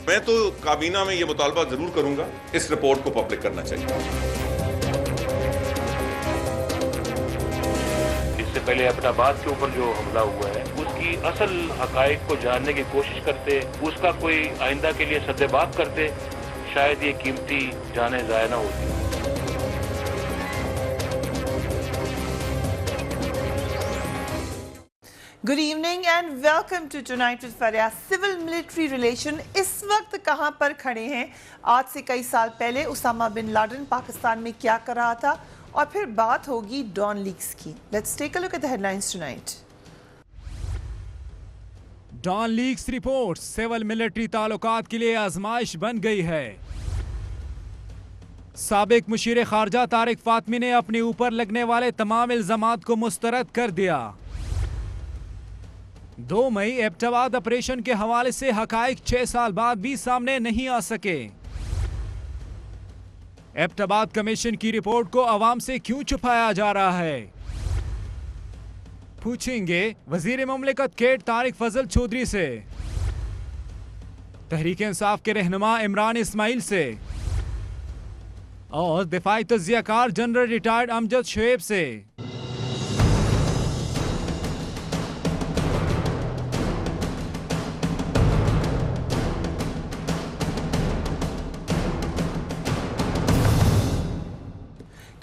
میں تو کابینہ میں یہ مطالبہ ضرور کروں گا، اس رپورٹ کو پبلک کرنا چاہیے۔ اس سے پہلے ایبٹ آباد کے اوپر جو حملہ ہوا ہے اس کی اصل حقائق کو جاننے کی کوشش کرتے، اس کا کوئی آئندہ کے لیے سد باب کرتے، شاید یہ قیمتی جانیں ضائع نہ ہوتی۔ Good evening and welcome to tonight with Fareeha. Civil military relation اس وقت کہاں پر کھڑے ہیں؟ آج سے کئی سال پہلے اسامہ بن لادن پاکستان میں کیا کر رہا تھا، اور پھر بات ہوگی ڈان لیکس کی۔ Let's take a look at the headlines tonight. Dawn leaks report civil military تعلقات کے لیے آزمائش بن گئی ہے۔ سابق مشیر خارجہ طارق فاطمی نے اپنے اوپر لگنے والے تمام الزامات کو مسترد کر دیا۔ 2 مئی ایبٹ آباد آپریشن کے حوالے سے حقائق 6 سال بعد بھی سامنے نہیں آ سکے۔ ایبٹ آباد کمیشن کی رپورٹ کو عوام سے کیوں چھپایا جا رہا ہے؟ پوچھیں گے وزیر مملکت کیٹ طارق فضل چودھری سے، تحریک انصاف کے رہنما عمران اسماعیل سے، اور دفاعی تجزیہ کار جنرل ریٹائرڈ امجد شعیب سے۔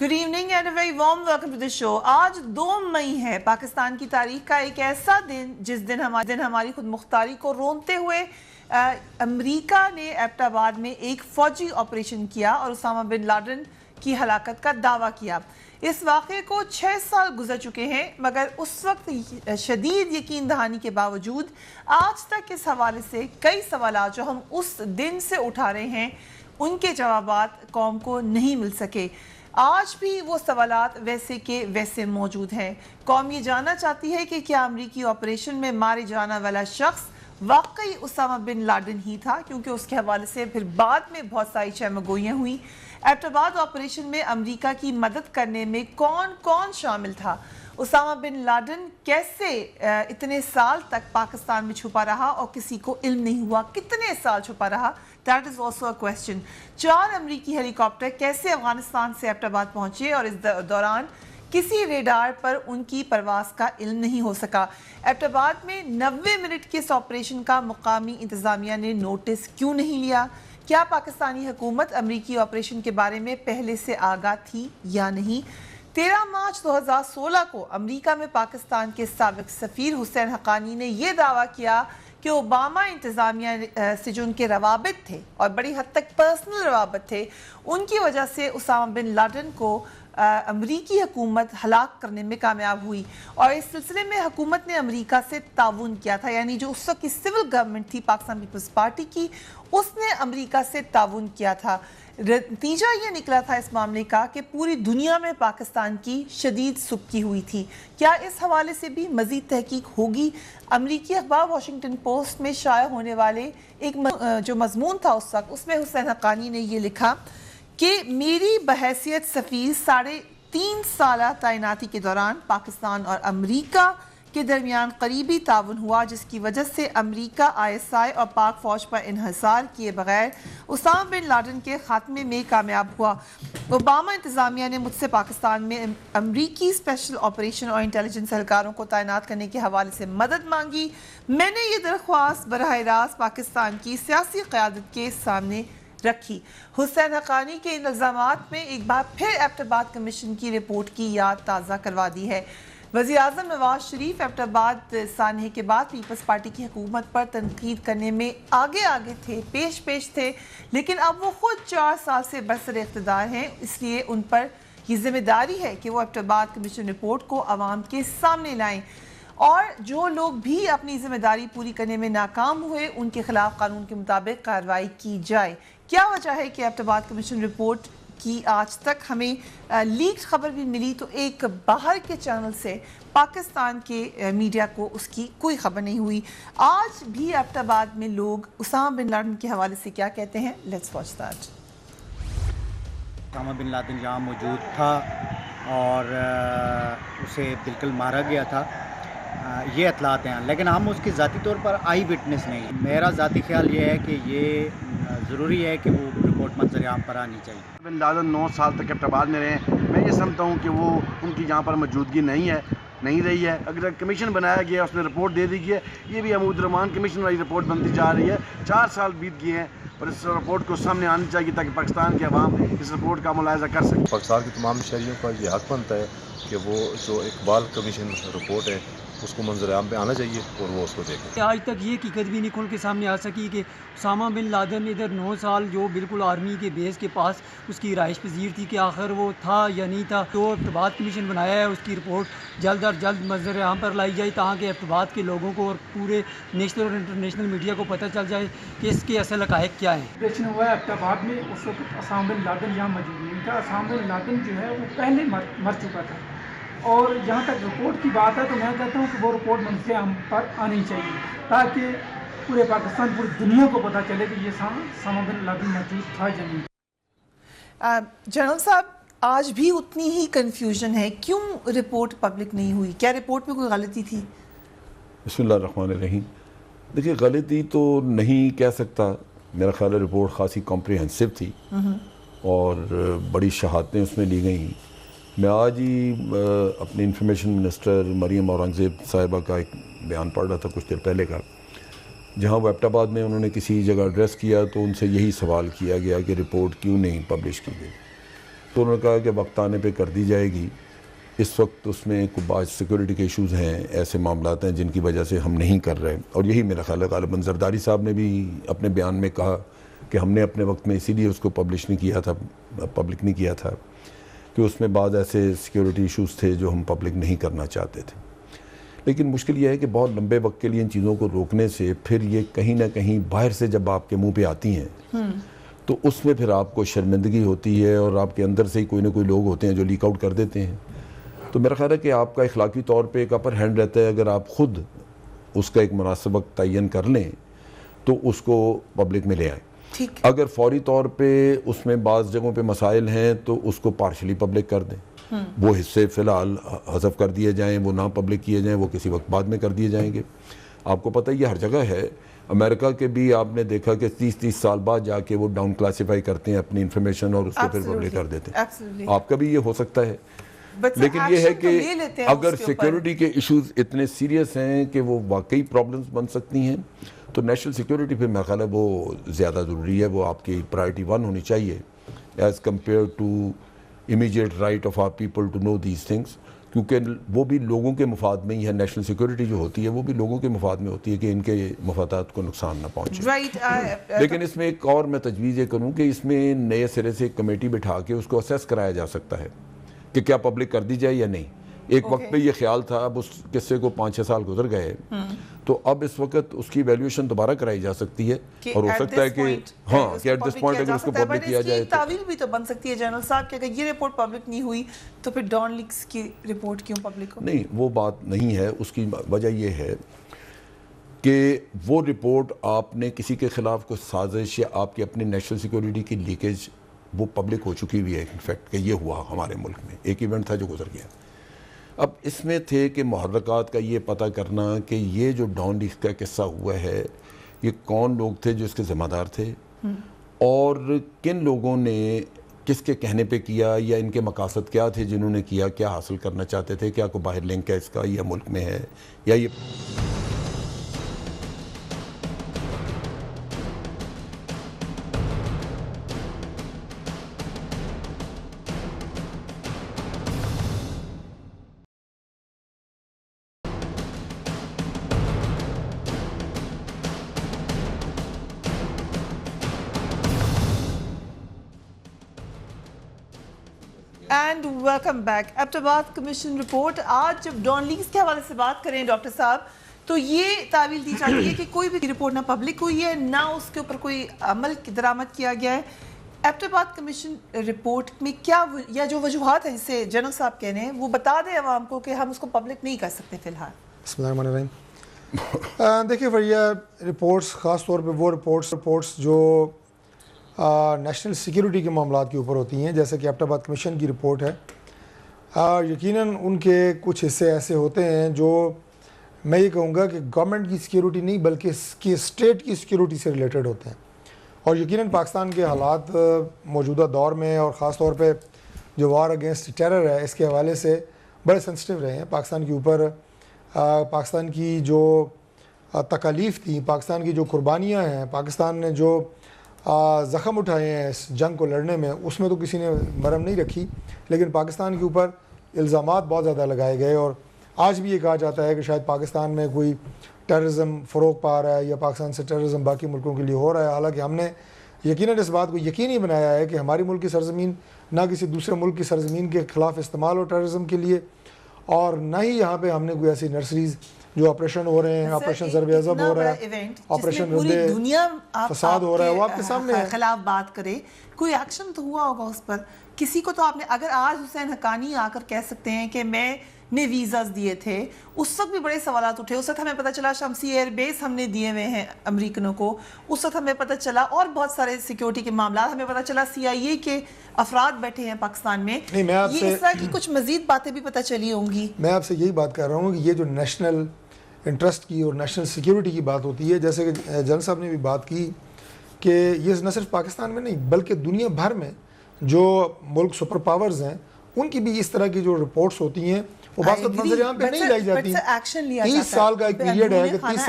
Good evening and a very warm welcome to the show. آج 2 مئی ہے، پاکستان کی تاریخ کا ایک ایسا دن جس دن ہماری خود مختاری کو رونتے ہوئے امریکہ نے ایبٹ آباد میں ایک فوجی آپریشن کیا اور اسامہ بن لادن کی ہلاکت کا دعویٰ کیا۔ اس واقعے کو 6 سال گزر چکے ہیں، مگر اس وقت شدید یقین دہانی کے باوجود آج تک اس حوالے سے کئی سوالات جو ہم اس دن سے اٹھا رہے ہیں ان کے جوابات قوم کو نہیں مل سکے۔ آج بھی وہ سوالات ویسے کے ویسے موجود ہیں۔ قوم یہ جاننا چاہتی ہے کہ کیا امریکی آپریشن میں مارے جانے والا شخص واقعی اسامہ بن لادن ہی تھا، کیونکہ اس کے حوالے سے پھر بعد میں بہت ساری شہمگوئیاں ہوئیں۔ ایبٹ آباد آپریشن میں امریکہ کی مدد کرنے میں کون کون شامل تھا؟ اسامہ بن لادن کیسے اتنے سال تک پاکستان میں چھپا رہا اور کسی کو علم نہیں ہوا؟ کتنے سال چھپا رہا؟ That is also a question۔ 4 امریکی ہیلی کاپٹر کیسے افغانستان سے ایبٹ آباد پہنچے اور اس دوران کسی ریڈار پر ان کی پرواز کا علم نہیں ہو سکا؟ ایبٹ آباد میں 90 منٹ کے اس آپریشن کا مقامی انتظامیہ نے نوٹس کیوں نہیں لیا؟ کیا پاکستانی حکومت امریکی آپریشن کے بارے میں پہلے سے آگاہ تھی یا نہیں؟ 13 مارچ 2016 کو امریکہ میں پاکستان کے سابق سفیر حسین حقانی نے یہ دعویٰ کیا کہ اوباما انتظامیہ سے جو ان کے روابط تھے اور بڑی حد تک پرسنل روابط تھے، ان کی وجہ سے اسامہ بن لادن کو امریکی حکومت ہلاک کرنے میں کامیاب ہوئی، اور اس سلسلے میں حکومت نے امریکہ سے تعاون کیا تھا، یعنی جو اس وقت کی سول گورنمنٹ تھی پاکستان پیپلز پارٹی کی، اس نے امریکہ سے تعاون کیا تھا۔ نتیجہ یہ نکلا تھا اس معاملے کا کہ پوری دنیا میں پاکستان کی شدید سبکی ہوئی تھی۔ کیا اس حوالے سے بھی مزید تحقیق ہوگی؟ امریکی اخبار واشنگٹن پوسٹ میں شائع ہونے والے ایک جو مضمون تھا اس وقت، اس میں حسین حقانی نے یہ لکھا کہ میری بحیثیت سفیر 3.5 سالہ تعیناتی کے دوران پاکستان اور امریکہ کے درمیان قریبی تعاون ہوا، جس کی وجہ سے امریکہ ISI اور پاک فوج پر انحصار کیے بغیر اسامہ بن لادن کے خاتمے میں کامیاب ہوا۔ اوباما انتظامیہ نے مجھ سے پاکستان میں امریکی اسپیشل آپریشن اور انٹیلیجنس اہلکاروں کو تعینات کرنے کے حوالے سے مدد مانگی۔ میں نے یہ درخواست براہ راست پاکستان کی سیاسی قیادت کے سامنے رکھی۔ حسین حقانی کے ان الزامات میں ایک بار پھر ایبٹ آباد کمیشن کی رپورٹ کی یاد تازہ کروا دی ہے۔ وزیر اعظم نواز شریف ایبٹ آباد سانحے کے بعد پیپلز پارٹی کی حکومت پر تنقید کرنے میں آگے تھے، پیش تھے، لیکن اب وہ خود 4 سال سے برسر اقتدار ہیں، اس لیے ان پر یہ ذمہ داری ہے کہ وہ ایبٹ آباد کمیشن رپورٹ کو عوام کے سامنے لائیں، اور جو لوگ بھی اپنی ذمہ داری پوری کرنے میں ناکام ہوئے ان کے خلاف قانون کے مطابق کارروائی کی جائے۔ کیا وجہ ہے کہ ایبٹ آباد کمیشن رپورٹ کی آج تک ہمیں لیکڈ خبر بھی ملی تو ایک باہر کے چینل سے پاکستان کے میڈیا کو اس کی کوئی خبر نہیں ہوئی؟ آج بھی ایبٹ آباد میں لوگ اسامہ بن لادن کے حوالے سے کیا کہتے ہیں؟ Let's watch that. Osama bin Laden جہاں موجود تھا اور اسے بالکل مارا گیا تھا، یہ اطلاعات ہیں، لیکن ہم اس کی ذاتی طور پر آئی وٹنس نہیں ہیں۔ میرا ذاتی خیال یہ ہے کہ یہ ضروری ہے کہ وہ رپورٹ منظر عام پر آنی چاہیے۔ بن لادن 9 سال تک ایبٹ آباد میں رہے، میں یہ سمجھتا ہوں کہ وہ ان کی یہاں پر موجودگی نہیں رہی ہے۔ اگر کمیشن بنایا گیا، اس میں رپورٹ دے دی گئی ہے، یہ بھی حمود الرحمان کمیشن والی رپورٹ بنتی جا رہی ہے۔ 4 سال بیت گئے ہیں، پر اس رپورٹ کو سامنے آنی چاہیے تاکہ پاکستان کے عوام اس رپورٹ کا ملاحظہ کر سکیں۔ پاکستان کے تمام شہریوں کا یہ حق بنتا ہے کہ وہ جو اقبال کمیشن رپورٹ ہے اس کو منظر عام پہ آنا چاہیے اور وہ اس کو دیکھیں۔ آج تک یہ حقیقت بھی نہیں کھل کے سامنے آ سکی کہ اسامہ بن لادن ادھر 9 سال جو بالکل آرمی کے بیس کے پاس اس کی رہائش پذیر تھی کہ آخر وہ تھا یا نہیں تھا۔ جو ایبٹ آباد کمیشن بنایا ہے اس کی رپورٹ جلد از جلد منظر عام پر لائی جائے تاکہ ایبٹ آباد کے لوگوں کو اور پورے نیشنل اور انٹرنیشنل میڈیا کو پتہ چل جائے کہ اس کے اصل حقائق کیا ہیں۔ آپریشن ہوا ہے ایبٹ آباد میں، اس وقت اسامہ بن لادن یہاں موجود نہیں تھا۔ اسامہ بن لادن جو ہے وہ پہلے مر چکا تھا، اور جہاں تک رپورٹ کی بات ہے تو میں کہتا ہوں کہ وہ رپورٹ منظر عام پر آنی چاہیے تاکہ پورے پاکستان، پوری دنیا کو پتہ چلے کہ یہ اسامہ بن لادن موجود تھا یا نہیں۔ جنرل صاحب، آج بھی اتنی ہی کنفیوژن ہے، کیوں رپورٹ پبلک نہیں ہوئی؟ کیا رپورٹ میں کوئی غلطی تھی؟ بسم اللہ الرحمن الرحیم۔ دیکھیے، غلطی تو نہیں کہہ سکتا، میرا خیال ہے رپورٹ خاصی کمپریہنسو تھی اور بڑی شہادتیں اس میں لی گئیں۔ میں آج ہی اپنے انفارمیشن منسٹر مریم اورنگزیب صاحبہ کا ایک بیان پڑھ رہا تھا کچھ دیر پہلے کا، جہاں وہ ایبٹ آباد میں انہوں نے کسی جگہ ایڈریس کیا تو ان سے یہی سوال کیا گیا کہ رپورٹ کیوں نہیں پبلش کی گئی، تو انہوں نے کہا کہ وقت آنے پہ کر دی جائے گی، اس وقت اس میں کچھ بعض سیکورٹی کے ایشوز ہیں، ایسے معاملات ہیں جن کی وجہ سے ہم نہیں کر رہے۔ اور یہی میرا خیال ہے غالباً زرداری صاحب نے بھی اپنے بیان میں کہا کہ ہم نے اپنے وقت میں اسی لیے اس کو پبلک نہیں کیا تھا کہ اس میں بعض ایسے سیکورٹی ایشوز تھے جو ہم پبلک نہیں کرنا چاہتے تھے۔ لیکن مشکل یہ ہے کہ بہت لمبے وقت کے لیے ان چیزوں کو روکنے سے پھر یہ کہیں نہ کہیں باہر سے جب آپ کے منہ پہ آتی ہیں تو اس میں پھر آپ کو شرمندگی ہوتی ہے اور آپ کے اندر سے ہی کوئی نہ کوئی لوگ ہوتے ہیں جو لیک آؤٹ کر دیتے ہیں۔ تو میرا خیال ہے کہ آپ کا اخلاقی طور پہ ایک اپر ہینڈ رہتا ہے، اگر آپ خود اس کا ایک مناسب وقت تعین کر لیں تو اس کو پبلک میں لے آئیں۔ اگر فوری طور پہ اس میں بعض جگہوں پہ مسائل ہیں تو اس کو پارشلی پبلک کر دیں، وہ حصے فی الحال حذف کر دیے جائیں، وہ نہ پبلک کیے جائیں، وہ کسی وقت بعد میں کر دیے جائیں گے۔ آپ کو پتہ یہ ہر جگہ ہے، امریکہ کے بھی آپ نے دیکھا کہ 30 سال بعد جا کے وہ ڈاؤن کلاسیفائی کرتے ہیں اپنی انفارمیشن اور اس کو پھر پبلک کر دیتے ہیں۔ آپ کا بھی یہ ہو سکتا ہے، لیکن یہ ہے کہ اگر سیکیورٹی کے ایشوز اتنے سیریس ہیں کہ وہ واقعی پرابلمز بن سکتی ہیں تو نیشنل سیکیورٹی پہ میرا خیال ہے وہ زیادہ ضروری ہے، وہ آپ کی پرائرٹی 1 ہونی چاہیے as compare to immediate right of our people to know these things, کیونکہ وہ بھی لوگوں کے مفاد میں ہی ہے۔ نیشنل سیکیورٹی جو ہوتی ہے وہ بھی لوگوں کے مفاد میں ہوتی ہے کہ ان کے مفادات کو نقصان نہ پہنچے۔ لیکن اس میں ایک اور میں تجویز یہ کروں کہ اس میں نئے سرے سے ایک کمیٹی بٹھا کے اس کو اسیس کرایا جا سکتا ہے کہ کیا پبلک کر دی جائے یا نہیں۔ ایک وقت پہ یہ خیال تھا، اب اس قصے کو 5-6 سال گزر گئے تو اب اس وقت اس کی ایویلیوشن دوبارہ کرائی جا سکتی ہے اور ہو سکتا ہے کہ ایٹ دس پوائنٹ اگر اس کو پبلک کیا جائے تو تعویل بھی تو بن سکتی ہے جنرل صاحب کہ اگر یہ رپورٹ پبلک نہیں ہوئی تو پھر ڈان لیکس کی رپورٹ کیوں پبلک ہو؟ نہیں، وہ بات نہیں ہے۔ اس کی وجہ یہ ہے کہ وہ رپورٹ آپ نے کسی کے خلاف کوئی سازش یا آپ کی اپنی نیشنل سیکورٹی کی لیکیج وہ پبلک ہو چکی ہوئی ہے انفیکٹ کہ یہ ہوا ہمارے ملک میں، ایک ایونٹ تھا جو گزر گیا۔ اب اس میں تھے کہ محرکات کا یہ پتہ کرنا کہ یہ جو ڈان لیکس کا قصہ ہوا ہے یہ کون لوگ تھے جو اس کے ذمہ دار تھے اور کن لوگوں نے کس کے کہنے پہ کیا، یا ان کے مقاصد کیا تھے جنہوں نے کیا، کیا حاصل کرنا چاہتے تھے، کیا کوئی باہر لنک ہے اس کا یا ملک میں ہے یا یہ اینڈ ویلکم بیک۔ ایبٹ آباد کمیشن رپورٹ، آج جب ڈان لیکس کے حوالے سے بات کریں ڈاکٹر صاحب تو یہ تعویل دی جاتی ہے کہ کوئی بھی رپورٹ نہ پبلک ہوئی ہے، نہ اس کے اوپر کوئی عمل درآمد کیا گیا ہے۔ ایبٹ آباد کمیشن رپورٹ میں کیا یا جو وجوہات ہیں جسے جنرل صاحب کہہ رہے ہیں وہ بتا دیں عوام کو کہ ہم اس کو پبلک نہیں کر سکتے فی الحال۔ بسم اللہ الرحمن الرحیم۔ دیکھیے فریا، رپورٹس خاص طور پہ وہ رپورٹس جو نیشنل سیکیورٹی کے معاملات کے اوپر ہوتی ہیں، جیسے کہ ایبٹ آباد کمیشن کی رپورٹ ہے، یقیناً ان کے کچھ حصے ایسے ہوتے ہیں جو میں یہ کہوں گا کہ گورنمنٹ کی سیکیورٹی نہیں بلکہ اس کی اسٹیٹ کی سیکیورٹی سے ریلیٹڈ ہوتے ہیں. اور یقیناً پاکستان کے حالات موجودہ دور میں اور خاص طور پہ جو وار اگینسٹ ٹیرر ہے اس کے حوالے سے بڑے سینسٹیو رہے ہیں. پاکستان کے اوپر پاکستان کی جو تکالیف تھیں, پاکستان کی جو قربانیاں ہیں, پاکستان نے جو زخم اٹھائے ہیں اس جنگ کو لڑنے میں, اس میں تو کسی نے مرہم نہیں رکھی, لیکن پاکستان کے اوپر الزامات بہت زیادہ لگائے گئے. اور آج بھی یہ کہا جاتا ہے کہ شاید پاکستان میں کوئی ٹیررزم فروغ پا رہا ہے یا پاکستان سے ٹیررزم باقی ملکوں کے لیے ہو رہا ہے. حالانکہ ہم نے یقیناً اس بات کو یقینی بنایا ہے کہ ہماری ملک کی سرزمین نہ کسی دوسرے ملک کی سرزمین کے خلاف استعمال ہو ٹیررزم کے لیے, اور نہ ہی یہاں پہ ہم نے کوئی ایسی نرسریز جو آپریشن ہو رہے ہیں, آپریشن ضرب عضب ہو رہا ہے, آپریشن دنیا فساد ہو رہا ہے, وہ آپ کے سامنے ہے. خلاف بات کرے, کوئی ایکشن تو ہوا ہوگا اس پر کسی کو. تو آپ نے اگر آج حسین حقانی آ کر کہہ سکتے ہیں کہ میں نے ویزاز دیے تھے, اس وقت بھی بڑے سوالات اٹھے. اس وقت ہمیں پتہ چلا شمسی ایئر بیس ہم نے دیے ہوئے ہیں امریکنوں کو, اس وقت ہمیں پتہ چلا, اور بہت سارے سیکیورٹی کے معاملات ہمیں پتہ چلا CIA کے افراد بیٹھے ہیں پاکستان میں. یہ اس طرح کی کچھ مزید باتیں بھی پتہ چلی ہوں گی. میں آپ سے یہی بات کر رہا ہوں کہ یہ جو نیشنل انٹرسٹ کی اور نیشنل سیکیورٹی کی بات ہوتی ہے, جیسے کہ جنرل صاحب نے بھی بات کی کہ یہ نہ صرف پاکستان میں نہیں بلکہ دنیا بھر میں جو ملک سپر پاورز ہیں ان کی بھی اس طرح کی جو رپورٹس ہوتی ہیں وہ بعض وقت منظر عام پہ نہیں لائی جاتی. 30 سال کا ایک پیریڈ ہے کہ 30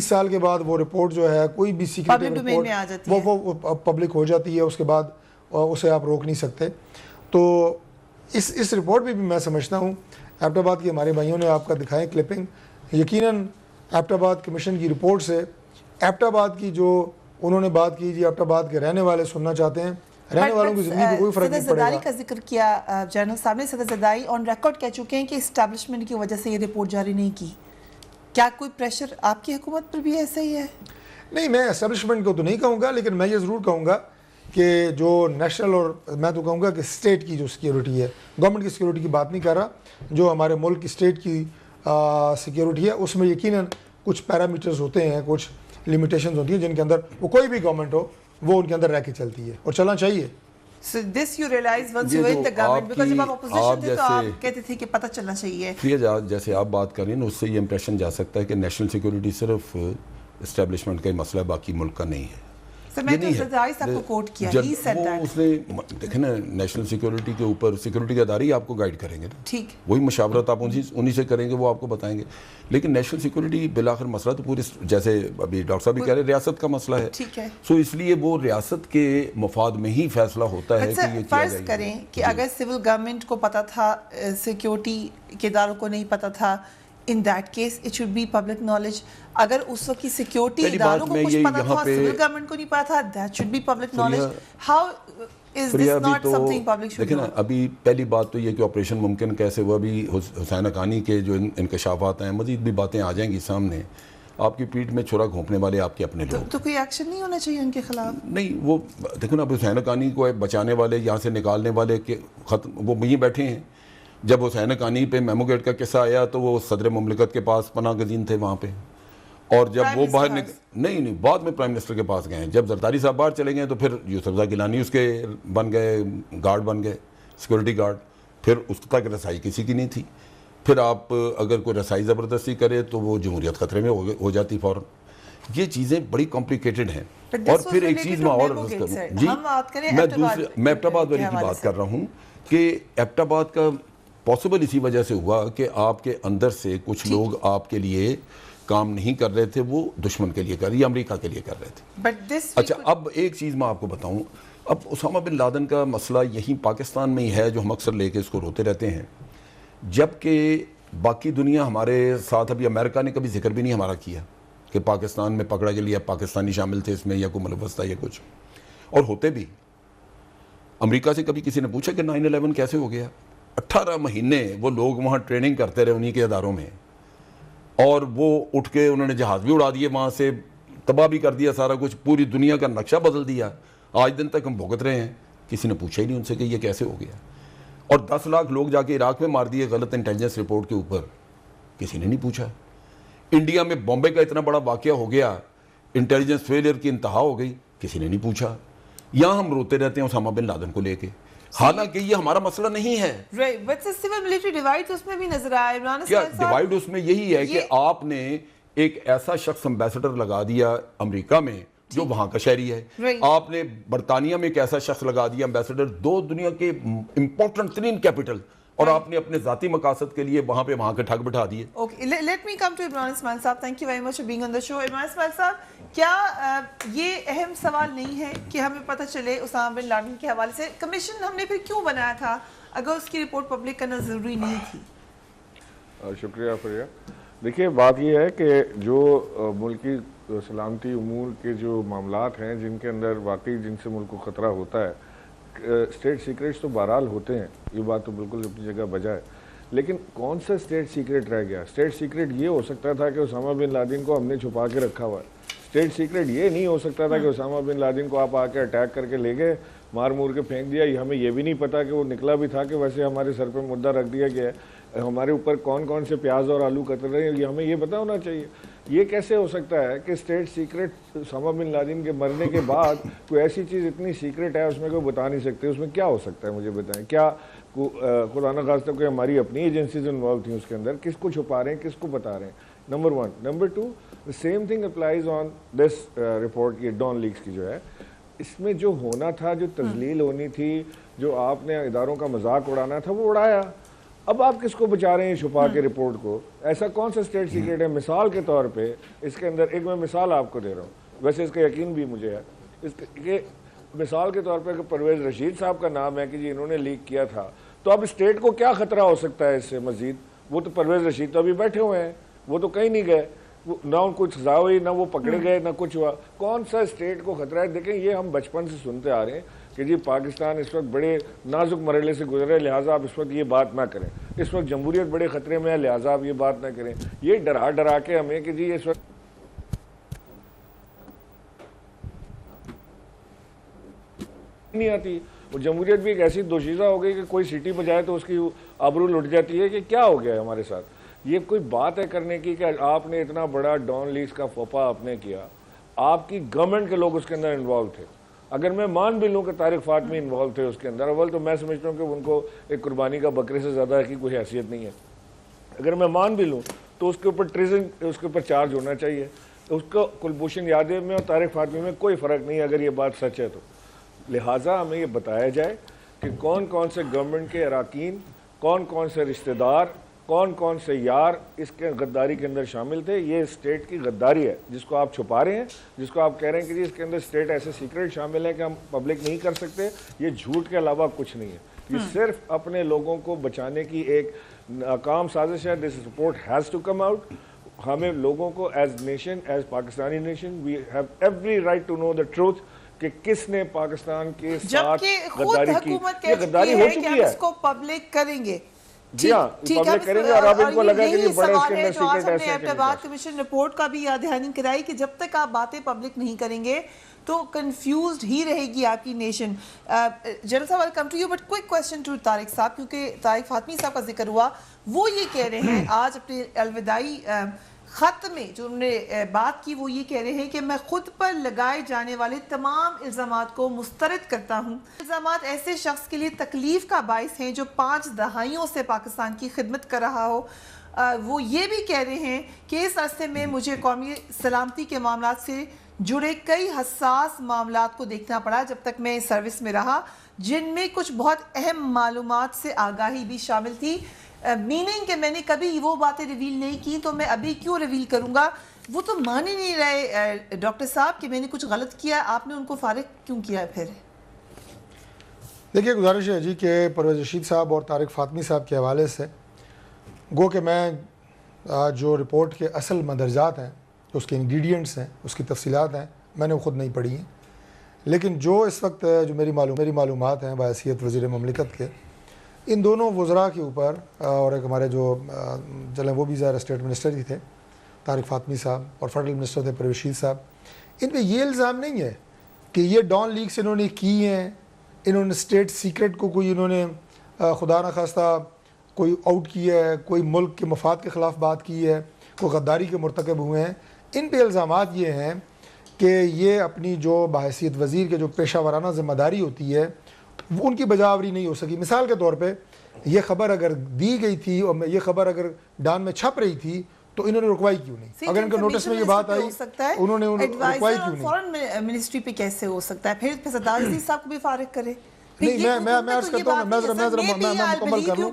سال کے بعد وہ رپورٹ جو ہے کوئی بھی سیکریٹ رپورٹ وہ پبلک ہو جاتی ہے, اس کے بعد اسے آپ روک نہیں سکتے. تو اس رپورٹ میں بھی میں سمجھتا ہوں ایبٹ آباد کے ہمارے بھائیوں نے آپ کا دکھائیں کلپنگ, یقیناً ایبٹ آباد کمیشن کی رپورٹ سے ایبٹ آباد کی جو انہوں نے بات کی, جی ایبٹ آباد کے رہنے والے سننا چاہتے ہیں, رہنے والوں کی زندگی کو کوئی فرق نہیں پڑے گا. صدر زرداری کا ذکر کیا جنرل صاحب نے, صدر زرداری آن ریکارڈ کہہ چکے ہیں کہ اسٹیبلشمنٹ کی وجہ سے یہ رپورٹ جاری نہیں کی. کیا کوئی پریشر آپ کی حکومت پر بھی ایسا ہی ہے؟ نہیں, میں اسٹیبلشمنٹ کو تو نہیں کہوں گا, لیکن میں یہ ضرور کہوں گا کہ جو نیشنل اور میں تو کہوں گا کہ اسٹیٹ کی جو سیکیورٹی ہے, گورنمنٹ کی سیکیورٹی کی بات نہیں کر رہا, جو ہمارے ملک کی اسٹیٹ کی سیکیورٹی ہے اس میں یقیناً کچھ پیرامیٹرز ہوتے ہیں, کچھ لیمیٹیشنز ہوتی ہیں جن کے اندر وہ کوئی بھی گورنمنٹ ہو وہ ان کے اندر رہ کے چلتی ہے اور چلنا چاہیے. So this you realize once you win the government, because جب آپ اپوزیشن تھے تو آپ کہتے تھے کہ پتہ چلنا چاہیے. جیسے آپ بات کر رہی ہیں اس سے یہ امپریشن جا سکتا ہے کہ نیشنل سیکیورٹی صرف اسٹیبلشمنٹ کا ہی مسئلہ ہے, باقی ملک کا نہیں ہے. میں تو زرداری صاحب کو کوٹ کیا, he said that. اس نے دیکھیں نا نیشنل سیکیورٹی کے اوپر سیکیورٹی کے ادارے ہی آپ کو گائیڈ کریں گے, ٹھیک, وہی مشاورت آپ انہی سے کریں گے, وہ آپ کو بتائیں گے. لیکن نیشنل سیکیورٹی بالآخر مسئلہ تو پوری, جیسے ابھی ڈاکٹر صاحب بھی کہہ رہے ہیں, ریاست کا مسئلہ ہے. ٹھیک ہے, سو اس لیے وہ ریاست کے مفاد میں ہی فیصلہ ہوتا ہے کہ یہ کیا فرض کریں کہ اگر سول گورنمنٹ کو پتہ تھا, سیکیورٹی کے اداروں کو نہیں پتہ تھا, in that case it should be public knowledge. اگر اس وقت کی سیکیورٹی اداروں کو کچھ پتہ تھا, سول گورنمنٹ کو نہیں پتہ تھا, that should be public knowledge. How is this not something public should know? دیکھیں نا, ابھی پہلی بات تو یہ کہ آپریشن ممکن کیسے ہوا, ابھی حسین حقانی کے جو انکشافات ہیں, مزید بھی باتیں آ جائیں گی سامنے. آپ کی پیٹھ میں چھرا گھونپنے والے آپ کے اپنے لوگ, تو کوئی ایکشن نہیں ہونا چاہیے ان کے خلاف؟ نہیں, وہ دیکھو نا, اب حسین حقانی کو بچانے والے, یہاں سے نکالنے والے کے ختم وہ وہیں بیٹھے ہیں. جب حسین حقانی پہ میمو گیٹ کا قصہ آیا تو وہ صدر مملکت کے پاس پناہ گزین تھے وہاں پہ, اور جب وہ باہر نہیں بعد میں پرائم منسٹر کے پاس گئے. جب زرداری صاحب باہر چلے گئے تو پھر یوسفزئی گیلانی اس کے بن گئے, گارڈ بن گئے, سیکورٹی گارڈ. پھر اس تک رسائی کسی کی نہیں تھی. پھر آپ اگر کوئی رسائی زبردستی کرے تو وہ جمہوریت خطرے میں ہو جاتی فوراً. یہ چیزیں بڑی کمپلیکیٹڈ ہیں. اور پھر ایک چیز میں اور عرض کروں, جی میں ایبٹ آباد والی کی بات کر رہا ہوں کہ ایبٹ آباد کا پاسبل اسی وجہ سے ہوا کہ آپ کے اندر سے کچھ لوگ آپ کے لیے کام نہیں کر رہے تھے, وہ دشمن کے لیے کر رہے, یا امریکہ کے لیے کر رہے تھے. اچھا, اب ایک چیز میں آپ کو بتاؤں, اب اسامہ بن لادن کا مسئلہ یہیں پاکستان میں ہی ہے جو ہم اکثر لے کے اس کو روتے رہتے ہیں, جبکہ باقی دنیا ہمارے ساتھ, ابھی امریکہ نے کبھی ذکر بھی نہیں ہمارا کیا کہ پاکستان میں پکڑا کے لیے پاکستانی شامل تھے اس میں, یا کوئی ملوث تھا یا کچھ, اور ہوتے بھی. امریکہ سے کبھی کسی نے پوچھا کہ 9/11 کیسے ہو گیا؟ 18 مہینے وہ لوگ وہاں ٹریننگ کرتے رہے انہی کے اداروں میں, اور وہ اٹھ کے انہوں نے جہاز بھی اڑا دیے وہاں سے, تباہ بھی کر دیا سارا کچھ, پوری دنیا کا نقشہ بدل دیا. آج دن تک ہم بھگت رہے ہیں, کسی نے پوچھا ہی نہیں ان سے کہ یہ کیسے ہو گیا. اور 10 لاکھ لوگ جا کے عراق میں مار دیے غلط انٹیلیجنس رپورٹ کے اوپر, کسی نے نہیں پوچھا. انڈیا میں بامبے کا اتنا بڑا واقعہ ہو گیا, انٹیلیجنس فیلئر کی انتہا ہو گئی, کسی نے نہیں پوچھا. یہاں ہم روتے رہتے ہیں اسامہ بن لادن کو لے کے, حالانکہ یہ ہمارا مسئلہ نہیں ہے. بٹ سول ملٹری ڈیوائڈ اس میں بھی نظر آیا عمران کیا اسماعیل صاحب. ڈیوائڈ اس میں یہی ہے کہ آپ نے ایک ایسا شخص امبیسڈر لگا دیا امریکہ میں جو وہاں کا شہری ہے, آپ نے برطانیہ میں ایک ایسا شخص لگا دیا امبیسڈر, 2 دنیا کے امپورٹنٹ ترین کیپٹل, اور آپ نے اپنے ذاتی مقاصد کے لیے وہاں کے ٹھگ بٹھا دیے. Okay, let me come to Imran Ismail صاحب. Thank you very much for being on the show. Imran Ismail صاحب, کیا یہ اہم سوال نہیں ہے کہ ہمیں پتہ چلے اسامہ بن لادن کے حوالے سے کمیشن ہم نے پھر کیوں بنایا تھا اگر اس کی رپورٹ پبلک کرنا ضروری نہیں تھی؟ شکریہ فریہ. دیکھیے بات یہ ہے کہ جو ملکی سلامتی امور کے جو معاملات ہیں جن کے اندر واقعی جن سے ملک کو خطرہ ہوتا ہے, اسٹیٹ سیکریٹس تو بہرحال ہوتے ہیں, یہ بات تو بالکل اپنی جگہ بجا ہے, لیکن کون سا اسٹیٹ سیکریٹ رہ گیا؟ اسٹیٹ سیکریٹ یہ ہو سکتا تھا کہ اسامہ بن لادن کو ہم نے چھپا کے رکھا ہوا ہے. اسٹیٹ سیکریٹ یہ نہیں ہو سکتا تھا کہ اسامہ بن لادن کو آپ آ کے اٹیک کر کے لے گئے, مار مور کے پھینک دیا. ہمیں یہ بھی نہیں پتا کہ وہ نکلا بھی تھا کہ ویسے ہمارے سر پہ مدعا رکھ دیا گیا ہے, ہمارے اوپر کون کون سے پیاز اور آلو کتر رہے ہیں, یہ ہمیں یہ پتا ہونا چاہیے. یہ کیسے ہو سکتا ہے کہ state secret Osama bin Laden کے مرنے کے بعد کوئی ایسی چیز اتنی سیکریٹ ہے اس میں کوئی بتا نہیں سکتے؟ اس میں کیا ہو سکتا ہے مجھے بتائیں. کیا خدا نہ خواستہ کوئی ہماری اپنی ایجنسیز انوالو تھیں اس کے اندر؟ کس کو چھپا رہے ہیں, کس کو بتا رہے ہیں؟ Number 1. Number 2, the same thing applies on this report, یہ ڈان لیکس کی جو ہے, اس میں جو ہونا تھا, جو تذلیل ہونی تھی, جو آپ نے اداروں کا مذاق اڑانا تھا وہ اڑایا. اب آپ کس کو بچا رہے ہیں چھپا کے رپورٹ کو؟ ایسا کون سا اسٹیٹ سیکریٹ ہے؟ مثال کے طور پہ اس کے اندر ایک میں مثال آپ کو دے رہا ہوں, ویسے اس کا یقین بھی مجھے ہے, اس کے مثال کے طور پہ کہ پرویز رشید صاحب کا نام ہے کہ جی انہوں نے لیک کیا تھا, تو اب اسٹیٹ کو کیا خطرہ ہو سکتا ہے اس سے مزید؟ وہ تو پرویز رشید تو ابھی بیٹھے ہوئے ہیں, وہ تو کہیں نہیں گئے, نہ ان کو سزا ہوئی, نہ وہ پکڑے گئے, نہ کچھ ہوا. کون سا اسٹیٹ کو خطرہ ہے؟ دیکھیں یہ ہم بچپن سے سنتے آ رہے ہیں کہ جی پاکستان اس وقت بڑے نازک مرحلے سے گزرے, لہٰذا آپ اس وقت یہ بات نہ کریں, اس وقت جمہوریت بڑے خطرے میں ہے, لہٰذا آپ یہ بات نہ کریں. یہ ڈرا کے ہمیں کہ جی اس وقت نہیں آتی. وہ جمہوریت بھی ایک ایسی دوشیزہ ہو گئی کہ کوئی سیٹی بجائے تو اس کی آبرو لٹ جاتی ہے کہ کیا ہو گیا ہے ہمارے ساتھ. یہ کوئی بات ہے کرنے کی کہ آپ نے اتنا بڑا ڈان لیکس کا فوپا آپ نے کیا, آپ کی گورنمنٹ کے لوگ اس کے اندر انوالو تھے. اگر میں مان بھی لوں کہ طارق فاطمی انوالو تھے اس کے اندر, اول تو میں سمجھتا ہوں کہ ان کو ایک قربانی کا بکرے سے زیادہ کی کوئی حیثیت نہیں ہے. اگر میں مان بھی لوں تو اس کے اوپر ٹریزن, اس کے اوپر چارج ہونا چاہیے. اس کو کلبھوشن یادیو میں اور طارق فاطمی میں کوئی فرق نہیں ہے اگر یہ بات سچ ہے تو. لہٰذا ہمیں یہ بتایا جائے کہ کون کون سے گورنمنٹ کے اراکین, کون کون سے رشتہ دار, کون کون سے یار اس کے غداری کے اندر شامل تھے. یہ اسٹیٹ کی غداری ہے جس کو آپ چھپا رہے ہیں, جس کو آپ کہہ رہے ہیں کہ جی اس کے اندر اسٹیٹ ایسے سیکریٹ شامل ہیں کہ ہم پبلک نہیں کر سکتے. یہ جھوٹ کے علاوہ کچھ نہیں ہے, یہ صرف اپنے لوگوں کو بچانے کی ایک ناکام سازش ہے. This report has to come out. ہمیں لوگوں کو as nation, as Pakistani nation, we have every right to know the truth کہ کس نے پاکستان کے ساتھ غداری کی. یہ غداری ہو چکی ہے, اس کو پبلک کریں گے. جی ہاں پبلک کریں گے, اور اب ان کو لگا کہ یہ بڑے اس کے اندر سیکرٹ ایسے ہیں. بات کمیشن رپورٹ کا بھی یاد دہانی کرائی کہ جب تک آپ باتیں پبلک نہیں کریں گے تو کنفیوزڈ ہی رہے گی آپ کی نیشن. جنرل صاحب welcome to you, but quick question to Tariq صاحب, کیونکہ طارق فاطمی صاحب کا ذکر ہوا. وہ یہ کہہ رہے ہیں آج اپنے الوداعی خط میں جو انہوں نے بات کی, وہ یہ کہہ رہے ہیں کہ میں خود پر لگائے جانے والے تمام الزامات کو مسترد کرتا ہوں. الزامات ایسے شخص کے لیے تکلیف کا باعث ہیں جو 5 دہائیوں سے پاکستان کی خدمت کر رہا ہو. وہ یہ بھی کہہ رہے ہیں کہ اس عرصے میں مجھے قومی سلامتی کے معاملات سے جڑے کئی حساس معاملات کو دیکھنا پڑا جب تک میں سروس میں رہا, جن میں کچھ بہت اہم معلومات سے آگاہی بھی شامل تھی. میننگ کہ میں نے کبھی وہ باتیں ریویل نہیں کی تو میں ابھی کیوں ریویل کروں گا. وہ تو مان ہی نہیں رہے ڈاکٹر صاحب کہ میں نے کچھ غلط کیا, آپ نے ان کو فارغ کیوں کیا پھر؟ دیکھیے گزارش ہے جی کہ پرویز رشید صاحب اور طارق فاطمی صاحب کے حوالے سے گو کہ میں جو رپورٹ کے اصل مندرجات ہیں, اس کے انگریڈینٹس ہیں, اس کی تفصیلات ہیں, میں نے خود نہیں پڑھی ہیں, لیکن جو اس وقت جو میری معلومات ہیں بحیثیت وزیر مملکت کے, ان دونوں وزراء کے اوپر, اور ایک ہمارے جو چلیں وہ بھی ظاہر اسٹیٹ منسٹر ہی تھے طارق فاطمی صاحب, اور فیڈرل منسٹر تھے پرویز رشید صاحب, ان پہ یہ الزام نہیں ہے کہ یہ ڈان لیکس انہوں نے کی ہیں, انہوں نے اسٹیٹ سیکرٹ کو کوئی انہوں نے خدا نخواستہ کوئی آؤٹ کیا ہے, کوئی ملک کے مفاد کے خلاف بات کی ہے, کوئی غداری کے مرتکب ہوئے ہیں. ان پہ الزامات یہ ہیں کہ یہ اپنی جو بحیثیت وزیر کے جو پیشہ ورانہ ذمہ داری ہوتی ہے وہ ان کی بجاوری نہیں ہو سکی. مثال کے طور پہ یہ خبر اگر دی گئی تھی اور یہ خبر اگر ڈان میں چھپ رہی تھی تو انہوں نے رکوائی کیوں نہیں؟ اگر ان کے نوٹس میں یہ بات آئی انہوں نے رکوائی کیوں نہیں؟ فورن منسٹری پہ کیسے ہو سکتا ہے؟ پھر صدر عزیز صاحب کو بھی فارغ کرے. نہیں میں عرض کرتا ہوں, میں مکمل کر لوں.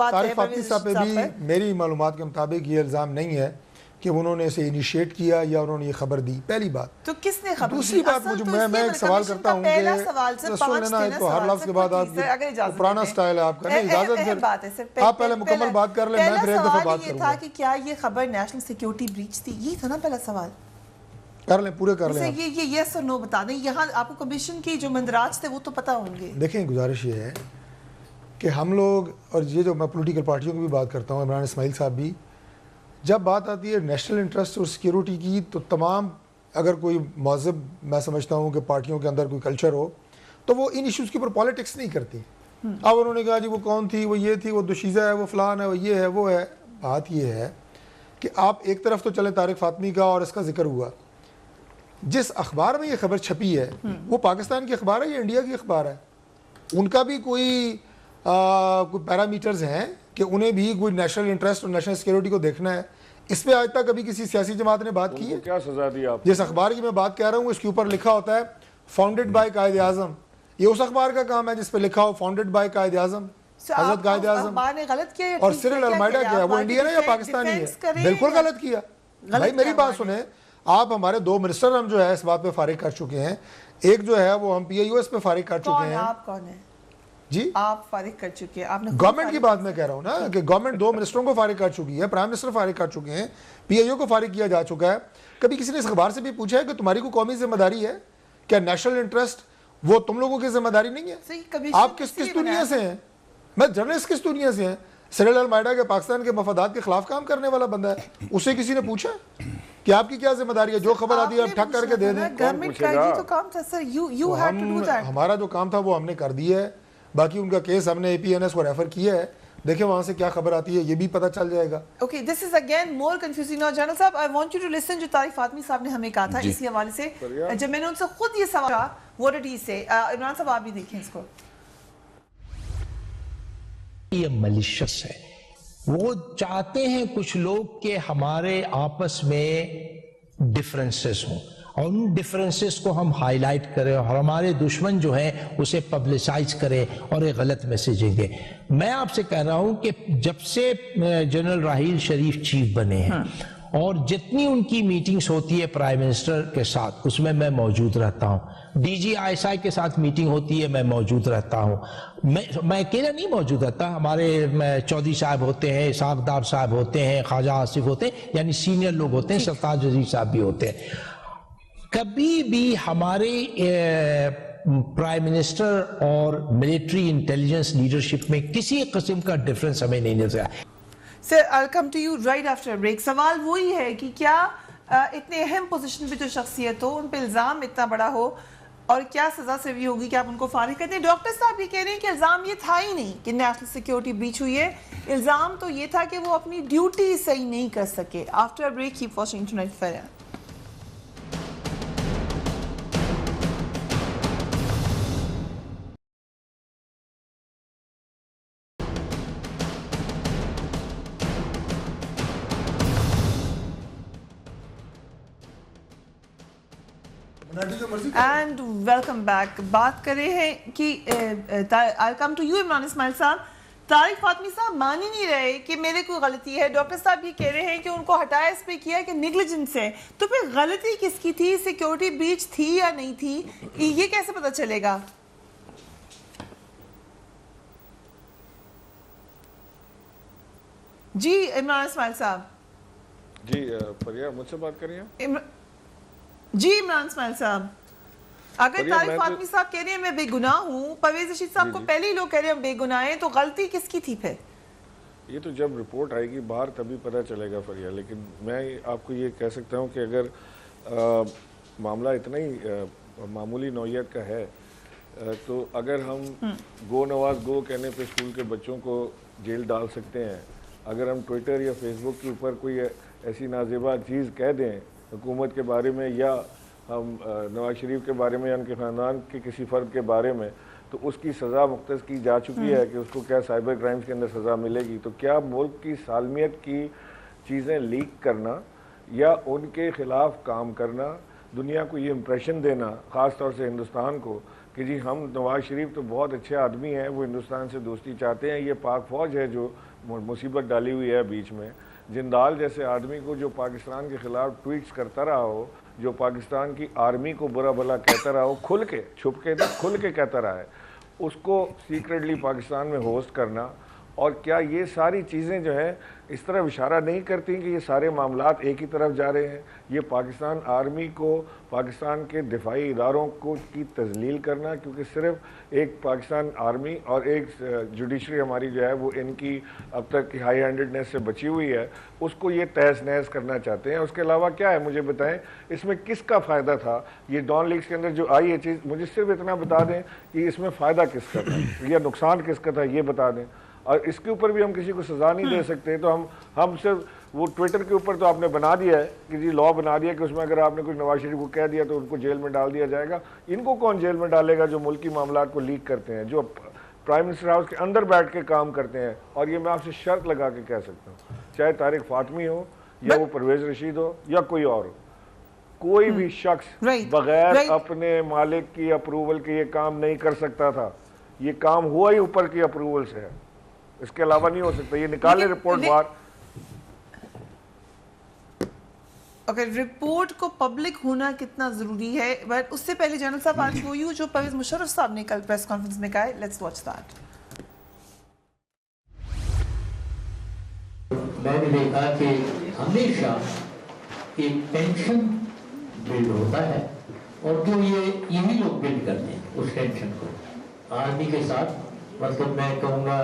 طارق فاطمی صاحب پہ بھی میری معلومات کے مطابق یہ الزام نہیں ہے کہ انہوں نے اسے انیشیٹ کیا یا انہوں نے یہ خبر دی. پہلی بات. تو کس نے خبر دی؟ دوسری بات میں ایک سوال کرتا ہوں کہ رسول نے نا تو ہر لفظ کے بعد آپ پرانا سٹائل ہے آپ کا. نہیں اجازت آپ پہلے مکمل بات کر لیں, میں پھر ایک دفعہ بات کروں گا. یہ تھا کہ کیا یہ خبر نیشنل سیکیورٹی بریچ تھی؟ یہ تھا نا پہلا سوال. کر لیں, پورے کر لیں. یہ یس اور نو بتا دیں. یہاں آپ کو کمیشن کی جو مندراج تھے وہ تو پتہ ہوں گے. دیکھیں گزارش یہ ہے کہ ہم لوگ, اور یہ جو میں پولیٹیکل پارٹیوں کی بھی بات کرتا ہوں, عمران اسماعیل صاحب بھی, جب بات آتی ہے نیشنل انٹرسٹ اور سیکیورٹی کی تو تمام, اگر کوئی مہذب میں سمجھتا ہوں کہ پارٹیوں کے اندر کوئی کلچر ہو تو وہ ان ایشوز کے اوپر پالیٹکس نہیں کرتی. اب انہوں نے کہا جی وہ کون تھی, وہ یہ تھی, وہ دوشیزہ ہے, وہ فلان ہے, وہ یہ ہے, وہ ہے. بات یہ ہے کہ آپ ایک طرف تو چلیں طارق فاطمی کا اور اس کا ذکر ہوا, جس اخبار میں یہ خبر چھپی ہے وہ پاکستان کی اخبار ہے یا انڈیا کی اخبار ہے؟ ان کا بھی کوئی پیرامیٹرز ہیں کہ انہیں بھی کوئی نیشنل انٹرسٹ اور نیشنل سیکیورٹی کو دیکھنا ہے. اس پہ آج تک کبھی کسی سیاسی جماعت نے بات کی ہے؟ کیا سزا دی آپ؟ جس اخبار کی میں بات کہہ رہا ہوں اس کے اوپر لکھا ہوتا ہے فاؤنڈیڈ بائی قائد اعظم. یہ اس اخبار کا کام ہے جس پہ لکھا ہو فاؤنڈیڈ بائی قائد اعظم, حضرت قائد اعظم. اور سرل المائڈا کیا ہے, وہ انڈین ہے یا پاکستانی ہے؟ بالکل غلط کیا. بھائی میری بات سنیں, آپ ہمارے 2 منسٹر ہم جو ہے اس بات پہ فارغ کر چکے ہیں. ایک جو ہے وہ ہم پی آئی او ایس پہ فارغ کر چکے ہیں. آپ کون ہیں جی؟ آپ فارغ کر چکے ہیں. گورنمنٹ کی بات میں کہہ رہا ہوں نا کہ گورنمنٹ 2 منسٹروں کو فارغ کر چکی ہے, پرائم منسٹر فارغ کر چکے ہیں, پی آئی او کو فارغ کیا جا چکا ہے. کبھی کسی نے اس اخبار سے بھی پوچھا ہے کہ تمہاری کوئی قومی ذمہ داری ہے کیا؟ نیشنل انٹرسٹ وہ تم لوگوں کی ذمہ داری نہیں ہے؟ آپ کس دنیا سے ہیں؟ میں جرنلسٹ کس دنیا سے ہیں؟ سرل المائڈا کے پاکستان کے مفادات کے خلاف کام کرنے والا بندہ ہے, اسے کسی نے پوچھا کہ آپ کی کیا ذمہ داری ہے؟ جو خبر آتی ہے آپ ٹھک کر کے دے دیں. گورنمنٹ کا یہ تو کام تھا sir, you had to do that. ہمارا جو کام تھا وہ ہم نے کر دیا ہے. باقی ان کا کیس ہم نے اے پی این ایس کو ریفر کیا ہے, دیکھیں وہاں سے کیا خبر آتی ہے, یہ بھی پتہ چل جائے گا. Okay, this is again more confusing. No general صاحب, I want you to listen جو طارق فاطمی صاحب نے ہمیں کہا تھا اسی حوالے سے. جب میں نے ان سے خود یہ سوال کہا, what did he say? Imran صاحب آپ بھی دیکھیں اس کو. یہ ملیشس ہے, وہ چاہتے ہیں کچھ لوگ کہ ہمارے آپس میں ڈفرنسز ہوں اور ان ڈفرنسز کو ہم ہائی لائٹ کریں اور ہمارے دشمن جو ہیں اسے پبلسائز کریں اور ایک غلط میسیجنگ دیں. میں آپ سے کہہ رہا ہوں کہ جب سے جنرل راحیل شریف چیف بنے ہیں اور جتنی ان کی میٹنگز ہوتی ہے پرائم منسٹر کے ساتھ اس میں موجود رہتا ہوں, D G I S I کے ساتھ میٹنگ ہوتی ہے میں موجود رہتا ہوں. میں اکیلا نہیں موجود رہتا, ہمارے چودھری صاحب ہوتے ہیں, اسحاق ڈار صاحب ہوتے ہیں, خواجہ آصف ہوتے ہیں, یعنی سینئر لوگ ہوتے ہیں, سرتاج عزیز صاحب بھی ہوتے ہیں. کبھی بھی ہمارے پرائم منسٹر اور ملٹری انٹیلیجنس لیڈرشپ میں کسی قسم کا ڈفرنس ہمیں نہیں نظر آیا. سر I'll come to you right after a break. سوال وہی ہے کہ کیا اتنے اہم پوزیشن پہ جو شخصیت ہو ان پہ الزام اتنا بڑا ہو اور کیا سزا سے بھی ہوگی کہ آپ ان کو فارغ کرتے ہیں؟ ڈاکٹر صاحب یہ کہہ رہے ہیں کہ الزام یہ تھا ہی نہیں کہ نیشنل سیکیورٹی بریچ ہوئی ہے, الزام تو یہ تھا کہ وہ اپنی ڈیوٹی صحیح نہیں کر سکے. After a break keep watching tonight فیئر. And welcome back. بات کر رہے ہیں کہ I come to you Imran Ismail صاحب. طارق فاطمی صاحب مان ہی نہیں رہے کہ میرے کوئی غلطی ہے. ڈاکٹر صاحب یہ کہہ رہے ہیں کہ ان کو ہٹایا اس پہ کیا کہ نیگلیجنس ہے. تو پھر غلطی کس کی تھی؟ سیکیورٹی بریچ تھی یا نہیں تھی, یہ کیسے پتہ چلے گا؟ جی عمران اسماعیل صاحب. جی پریا مجھ سے بات کریے. جی عمران اسماعیل صاحب, اگر طارق فاطمی صاحب کہہ رہے ہیں میں بے گناہ ہوں, پرویز رشید صاحب کو پہلے ہی لوگ کہہ رہے ہیں بے گناہ ہیں, تو غلطی کس کی تھی پھر؟ یہ تو جب رپورٹ آئے گی باہر تبھی پتہ چلے گا فریا. لیکن میں آپ کو یہ کہہ سکتا ہوں کہ اگر معاملہ اتنا ہی معمولی نوعیت کا ہے تو اگر ہم گو نواز گو کہنے پہ اسکول کے بچوں کو جیل ڈال سکتے ہیں, اگر ہم ٹویٹر یا فیس بک کے اوپر کوئی ایسی نازیبا چیز کہہ دیں حکومت کے بارے میں یا ہم نواز شریف کے بارے میں یا ان کے خاندان کے کسی فرد کے بارے میں, تو اس کی سزا مختص کی جا چکی ہے کہ اس کو کیا سائبر کرائمز کے اندر سزا ملے گی. تو کیا ملک کی سالمیت کی چیزیں لیک کرنا یا ان کے خلاف کام کرنا, دنیا کو یہ امپریشن دینا, خاص طور سے ہندوستان کو, کہ جی ہم نواز شریف تو بہت اچھے آدمی ہیں, وہ ہندوستان سے دوستی چاہتے ہیں, یہ پاک فوج ہے جو مصیبت ڈالی ہوئی ہے بیچ میں. جندال جیسے آدمی کو جو پاکستان کے خلاف ٹویٹس کرتا رہا ہو, جو پاکستان کی آرمی کو برا بھلا کہتا رہا ہو, کھل کے, چھپ کے نہیں کھل کے کہتا رہا ہے, اس کو سیکریٹلی پاکستان میں ہوسٹ کرنا. اور کیا یہ ساری چیزیں جو ہیں اس طرح اشارہ نہیں کرتی کہ یہ سارے معاملات ایک ہی طرف جا رہے ہیں؟ یہ پاکستان آرمی کو, پاکستان کے دفاعی اداروں کو کی تذلیل کرنا, کیونکہ صرف ایک پاکستان آرمی اور ایک جوڈیشری ہماری جو ہے وہ ان کی اب تک کی ہائی ہینڈڈنیس سے بچی ہوئی ہے, اس کو یہ تہز نہز کرنا چاہتے ہیں. اس کے علاوہ کیا ہے مجھے بتائیں, اس میں کس کا فائدہ تھا؟ یہ ڈان لیکس کے اندر جو آئی یہ چیز, مجھے صرف اتنا بتا دیں کہ اس میں فائدہ کس کا تھا یا نقصان کس کا تھا, یہ بتا دیں. اور اس کے اوپر بھی ہم کسی کو سزا نہیں دے سکتے. تو ہم صرف وہ ٹویٹر کے اوپر تو آپ نے بنا دیا ہے کہ جی لا بنا دیا کہ اس میں اگر آپ نے کچھ نواز شریف کو کہہ دیا تو ان کو جیل میں ڈال دیا جائے گا. ان کو کون جیل میں ڈالے گا جو ملکی معاملات کو لیک کرتے ہیں, جو پرائم منسٹر ہاؤس کے اندر بیٹھ کے کام کرتے ہیں. اور یہ میں آپ سے شرط لگا کے کہہ سکتا ہوں, چاہے طارق فاطمی ہو یا وہ پرویز رشید ہو یا کوئی اور ہو, کوئی بھی شخص بغیر اپنے مالک کی اپروول کے یہ کام نہیں کر سکتا تھا. یہ کام ہوا ہی اوپر کی اپروول سے ہے, اس کے علاوہ نہیں ہو سکتا. یہ نکالے رپورٹ باہر. اگر رپورٹ کو پبلک ہونا کتنا ضروری ہے, بٹ اس سے پہلے جنرل صاحب آج وہ یوں جو پرویز مشرف صاحب نے کل پریس کانفرنس میں کہا ہے, لیٹس واچ دیٹ. میں نے دیکھا کہ ہمیشہ ایک ٹینشن بلڈ ہوتا ہے اور جو یہی لوگ بلڈ کرتے ہیں اس ٹینشن کو آرمی کے ساتھ. مطلب میں کہوں گا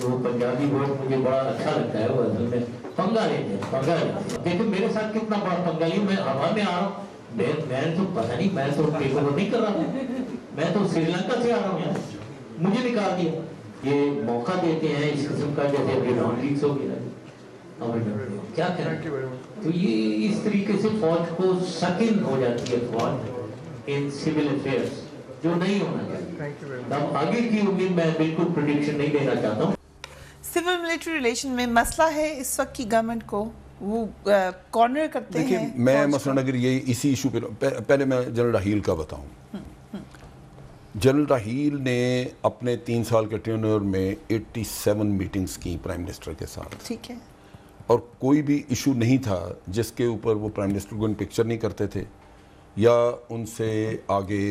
وہ پنجابی ورڈ مجھے بڑا اچھا لگتا ہے, وہ اصل میں پنگا لیتے ہیں, پنگا لیتے ہیں. دیکھو میرے ساتھ کتنا بڑا پنگا لیا, میں ہوا میں آ رہا ہوں, میں تو پتہ نہیں, میں تو پیپر نہیں کر رہا ہوں, میں تو سری لنکا سے آ رہا ہوں, مجھے نکال دیا. یہ موقع دیتے ہیں اس قسم کا, جیسے ابھی ڈان لیکس ہو گیا, کیا کریں. تو یہ اس طریقے سے فوج کو سکن ہو جاتی ہے فوج ان سول افیئرس, جو نہیں ہونا چاہیے. اب آگے کی امید میں بالکل پریڈکشن نہیں دینا چاہتا ہوں. سول ملٹری ریلیشن میں مسئلہ ہے اس وقت کی گورنمنٹ کو, وہ کارنر کرتے ہیں. میں مثلا اگر یہ اسی ایشو پہ, پہلے میں جنرل راحیل کا بتاؤں. جنرل راحیل نے اپنے 3 سال کے ٹینیور میں 87 میٹنگز کی پرائم منسٹر کے ساتھ. ٹھیک ہے. اور کوئی بھی ایشو نہیں تھا جس کے اوپر وہ پرائم منسٹر کو ان پکچر نہیں کرتے تھے یا ان سے آگے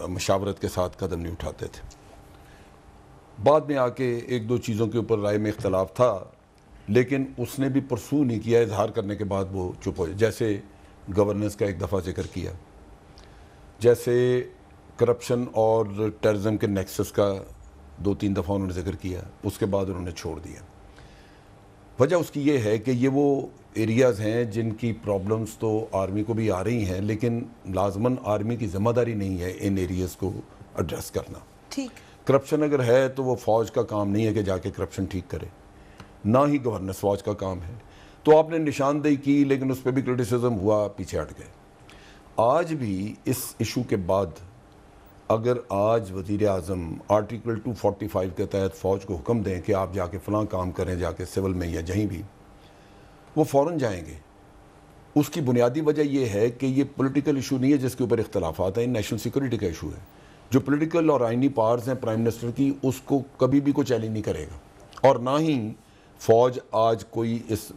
مشاورت کے ساتھ قدم نہیں اٹھاتے تھے. بعد میں آ کے 1-2 چیزوں کے اوپر رائے میں اختلاف تھا, لیکن اس نے بھی پرسو نہیں کیا. اظہار کرنے کے بعد وہ چپ ہو, جیسے گورننس کا ایک دفعہ ذکر کیا, جیسے کرپشن اور ٹیررزم کے نیکسس کا 2-3 دفعہ انہوں نے ذکر کیا, اس کے بعد انہوں نے چھوڑ دیا. وجہ اس کی یہ ہے کہ یہ وہ ایریاز ہیں جن کی پرابلمز تو آرمی کو بھی آ رہی ہیں, لیکن لازماً آرمی کی ذمہ داری نہیں ہے ان ایریاز کو ایڈریس کرنا. ٹھیک. کرپشن اگر ہے تو وہ فوج کا کام نہیں ہے کہ جا کے کرپشن ٹھیک کرے, نہ ہی گورننس فوج کا کام ہے. تو آپ نے نشاندہی کی, لیکن اس پہ بھی کرٹیسزم ہوا, پیچھے ہٹ گئے. آج بھی اس ایشو کے بعد اگر آج وزیر اعظم آرٹیکل 245 کے تحت فوج کو حکم دیں کہ آپ جا کے فلاں کام کریں, جا کے سول میں یا جہیں بھی, وہ فوراً جائیں گے. اس کی بنیادی وجہ یہ ہے کہ یہ پولیٹیکل ایشو نہیں ہے جس کے اوپر اختلافات ہیں, نیشنل سیکورٹی کا ایشو ہے. جو پولیٹیکل اور آئینی پاورز ہیں پرائم منسٹر کی, اس کو کبھی بھی کوئی چیلنج نہیں کرے گا, اور نہ ہی فوج آج کوئی اس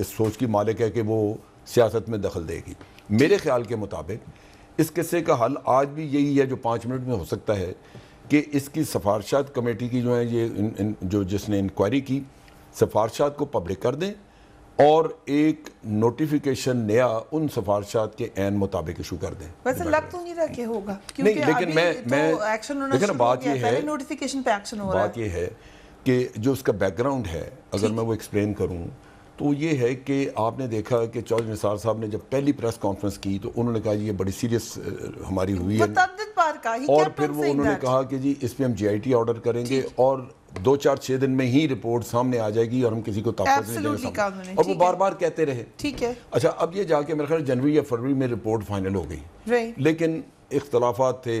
سوچ کی مالک ہے کہ وہ سیاست میں دخل دے گی. میرے خیال کے مطابق اس قصے کا حل آج بھی یہی ہے جو 5 منٹ میں ہو سکتا ہے, کہ اس کی سفارشات کمیٹی کی جو ہیں, یہ جو جس نے انکوائری کی, سفارشات کو پبلک کر دیں اور ایک نوٹیفیکیشن نیا ان سفارشات کے عین مطابق ایشو کر دیں. ویسے لگ تو نہیں رہا کہ ہوگا, نہیں, لیکن میں بات یہ ہے, نوٹیفیکیشن پہ ایکشن ہو رہا ہے. بات یہ ہے کہ جو اس کا بیک گراؤنڈ ہے, اگر میں وہ ایکسپلین کروں تو یہ ہے کہ آپ نے دیکھا کہ چودھری نثار صاحب نے جب پہلی پریس کانفرنس کی تو انہوں نے کہا یہ بڑی سیریس ہماری ہوئی ہے, اور پھر وہ انہوں نے کہا کہ جی اس پہ ہم GIT آرڈر کریں گے اور 2-4-6 دن میں ہی رپورٹ سامنے آ جائے گی اور ہم کسی کو طاقت نہیں دیں گے, اور وہ بار بار کہتے رہے. ٹھیک ہے. اچھا, اب یہ جا کے میرے خیال جنوری یا فروری میں رپورٹ فائنل ہو گئی, لیکن اختلافات تھے,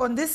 on this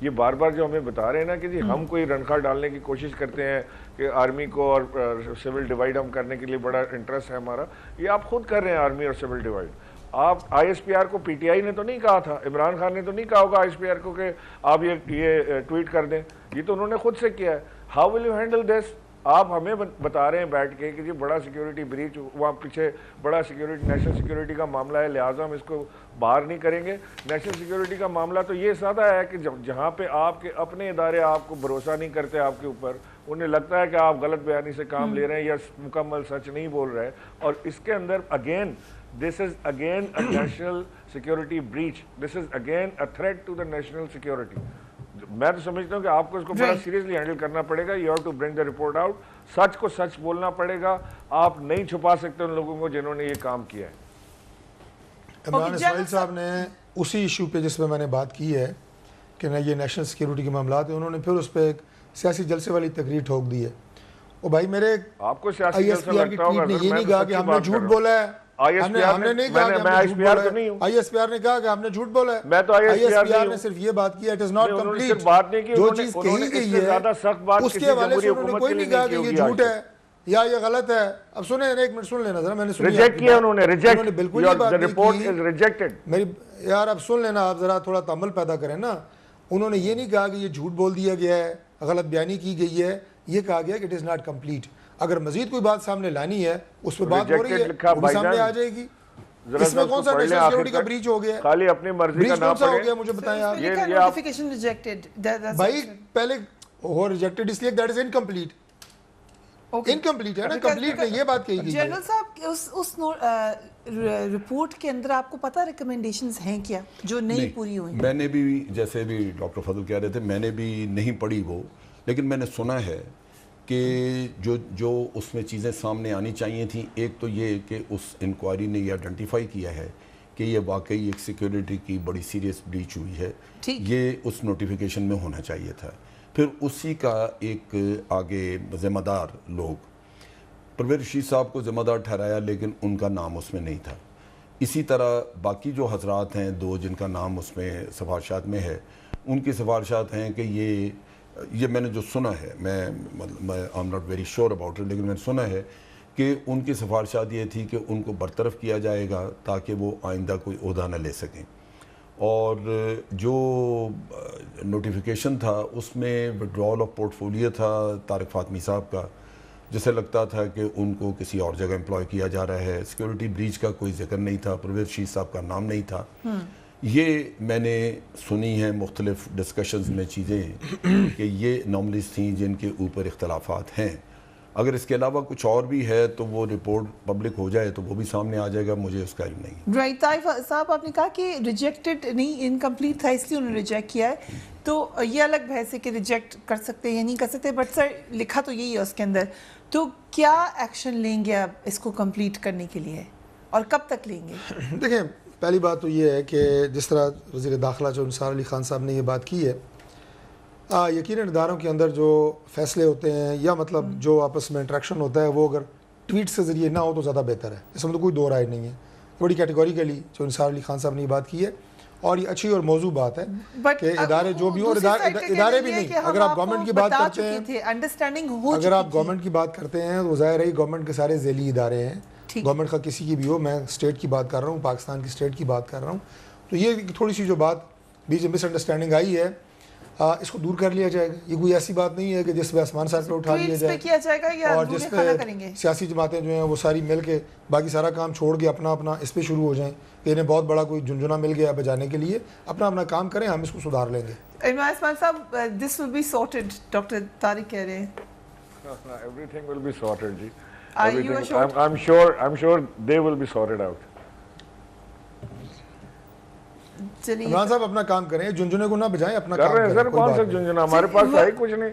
یہ بار بار جو ہمیں بتا رہے ہیں نا کہ جی ہم کوئی رنخا ڈالنے کی کوشش کرتے ہیں کہ آرمی کو اور سول ڈیوائڈ ہم کرنے کے لیے بڑا انٹرسٹ ہے ہمارا، یہ آپ خود کر رہے ہیں آرمی اور سول ڈیوائڈ. آپ آئی ایس پی آر کو پی ٹی آئی نے تو نہیں کہا تھا، عمران خان نے تو نہیں کہا ہوگا آئی ایس پی آر کو کہ آپ یہ ٹویٹ کر دیں، یہ تو انہوں نے خود سے کیا ہے. How will you handle this? آپ ہمیں بتا رہے ہیں بیٹھ کے کہ جی بڑا سیکیورٹی بریچ، وہاں پیچھے بڑا سیکیورٹی نیشنل سیکیورٹی کا معاملہ ہے، لہٰذا ہم اس کو باہر نہیں کریں گے. نیشنل سیکیورٹی کا معاملہ تو یہ سادہ ہے کہ جہاں پہ آپ کے اپنے ادارے آپ کو بھروسہ نہیں کرتے آپ کے اوپر، انہیں لگتا ہے کہ آپ غلط بیانی سے کام لے رہے ہیں یا مکمل سچ نہیں بول رہے، اور اس کے اندر again this is again a national security breach, this is again a threat to the national security. میں تو سمجھتا ہوں کہ آپ کو اس کو بڑا سیریسلی ہینڈل کرنا پڑے گا. you have to bring the report out. سچ کو سچ بولنا پڑے گا، آپ نہیں چھپا سکتے ان لوگوں کو جنہوں نے یہ کام کیا ہے. عمران اسماعیل صاحب نے اسی ایشو پہ جس میں نے بات کی ہے کہ یہ نیشنل سیکیورٹی کے معاملات ہیں، انہوں نے پھر اس پہ ایک سیاسی جلسے والی تقریر ٹھوک دی ہے. او بھائی میرے آپ کو سیاسی جلسہ لگتا ہوگا، یہ نہیں کہا کہ ہم نے جھوٹ بولا ہے، ہم نے نہیں کہا کہ ہم نے جھوٹ بولا ہے. آئی ایس پی آر نے کہا کہ ہم نے جھوٹ بولا ہے. میں تو آئی ایس پی آر نے صرف یہ بات کی ہے، اٹ از ناٹ کمپلیٹ. جو چیز کہی گئی ہے اس کے حوالے سے انہوں نے کوئی نہیں کہا کہ یہ جھوٹ ہے یا یہ غلط ہے. اب سنیں ایک منٹ سن لینا ذرا، میں نے ریجیکٹ کیا انہوں نے بالکل یہ بات نہیں کی میری یار. اب سن لینا، آپ ذرا تھوڑا تامل پیدا کریں نا. انہوں نے یہ نہیں کہا کہ یہ جھوٹ بول دیا گیا ہے، غلط بیانی کی گئی ہے، یہ کہا گیا کہ اٹ از ناٹ کمپلیٹ. اگر مزید کوئی بات سامنے لانی ہے اس پہ بات ہو رہی ہے، وہ بھی سامنے آ جائے گی. اس میں کون سا نیشنل سیکیورٹی کا بریچ ہو گیا ہے؟ خالی اپنی مرضی کا نام ہو گیا مجھے بتائیں آپ. نوٹیفیکیشن ریجیکٹڈ بھائی پہلے وہ ریجیکٹڈ اس لیے دیٹ از انکمپلیٹ. انکمپلیٹ ہے نا، کمپلیٹ نہیں، یہ بات کہی گئی. جنرل صاحب اس رپورٹ کے اندر آپ کو پتہ ریکمنڈیشنز ہیں کیا جو نہیں پوری ہوئی؟ میں نے بھی جیسے بھی ڈاکٹر فضل کہہ رہے تھے، میں نے بھی نہیں پڑھی وہ، لیکن میں نے سنا ہے کہ جو اس میں چیزیں سامنے آنی چاہیے تھیں، ایک تو یہ کہ اس انکوائری نے یہ آئیڈینٹیفائی کیا ہے کہ یہ واقعی ایک سیکیورٹی کی بڑی سیریس بریچ ہوئی ہے، یہ اس نوٹیفیکیشن میں ہونا چاہیے تھا. پھر اسی کا ایک آگے ذمہ دار لوگ، پرویز رشید صاحب کو ذمہ دار ٹھہرایا لیکن ان کا نام اس میں نہیں تھا. اسی طرح باقی جو حضرات ہیں دو جن کا نام اس میں سفارشات میں ہے، ان کی سفارشات ہیں کہ یہ میں نے جو سنا ہے، میں I am not very sure about it, لیکن میں نے سنا ہے کہ ان کی سفارشات یہ تھی کہ ان کو برطرف کیا جائے گا تاکہ وہ آئندہ کوئی عہدہ نہ لے سکیں. اور جو نوٹیفیکیشن تھا اس میں وڈرال آف پورٹ فولیو تھا طارق فاطمی صاحب کا، جسے لگتا تھا کہ ان کو کسی اور جگہ امپلائی کیا جا رہا ہے. سیکیورٹی بریچ کا کوئی ذکر نہیں تھا، پرویز رشید صاحب کا نام نہیں تھا. یہ میں نے سنی ہیں مختلف ڈسکشنز میں چیزیں کہ یہ ناملیز تھیں جن کے اوپر اختلافات ہیں. اگر اس کے علاوہ کچھ اور بھی ہے تو وہ رپورٹ پبلک ہو جائے تو وہ بھی سامنے آ جائے گا، مجھے اس کا علم نہیں. رائٹ طارق صاحب، آپ نے کہا کہ ریجیکٹڈ نہیں، انکمپلیٹ تھا اس لیے انہوں نے ریجیکٹ کیا ہے، تو یہ الگ بحث ہے کہ ریجیکٹ کر سکتے یا نہیں کر سکتے، بٹ سر لکھا تو یہی ہے اس کے اندر. تو کیا ایکشن لیں گے آپ اس کو کمپلیٹ کرنے کے لیے اور کب تک لیں گے؟ دیکھیں پہلی بات تو یہ ہے کہ جس طرح وزیر داخلہ جو نثار علی خان صاحب نے یہ بات کی ہے، یقیناً اداروں کے اندر جو فیصلے ہوتے ہیں یا مطلب جو آپس میں انٹریکشن ہوتا ہے وہ اگر ٹویٹ سے ذریعے نہ ہو تو زیادہ بہتر ہے. اس میں تو کوئی دو رائے نہیں ہے. بڑی کیٹیگوریکلی جو نثار علی خان صاحب نے یہ بات کی ہے اور یہ اچھی اور موضوع بات ہے کہ ادارے جو بھی ہوں، ادارے بھی نہیں، اگر آپ گورنمنٹ کی بات کرتے ہیں، اگر آپ گورنمنٹ کی بات کرتے ہیں تو ظاہر ہے گورنمنٹ کے سارے ذیلی ادارے ہیں، گورنمنٹ کا کسی کی بھی ہو. میں اسٹیٹ کی بات کر رہا ہوں، پاکستان کی اسٹیٹ کی بات کر رہا ہوں. تو یہ تھوڑی سی جو بات بیچ میں مس انڈرسٹینڈنگ آئی ہے، اس کو دور کر لیا جائے گا. یہ کوئی ایسی بات نہیں ہے کہ جس پہ آسمان سر پہ اٹھا لیا جائے اور جس پہ سیاسی جماعتیں جو ہیں وہ ساری مل کے باقی سارا کام چھوڑ کے اپنا اس پہ شروع ہو جائیں کہ انہیں بہت بڑا کوئی جھنجھنا مل گیا بجانے کے لیے. اپنا کام کریں، ہم اس کو سدھار لیں گے. عمران اسماعیل صاحب، this will be sorted, doctor Tariq کہہ رہے ہیں. Everything will be sorted, ji. Are you assured? I'm sure they will be sorted out. Imran صاحب اپنا کام کریں، جھنجھنے کو نہ بجائیں، اپنا کام کریں. سر کون سا جھنجھنا؟ ہمارے پاس ہے کچھ نہیں.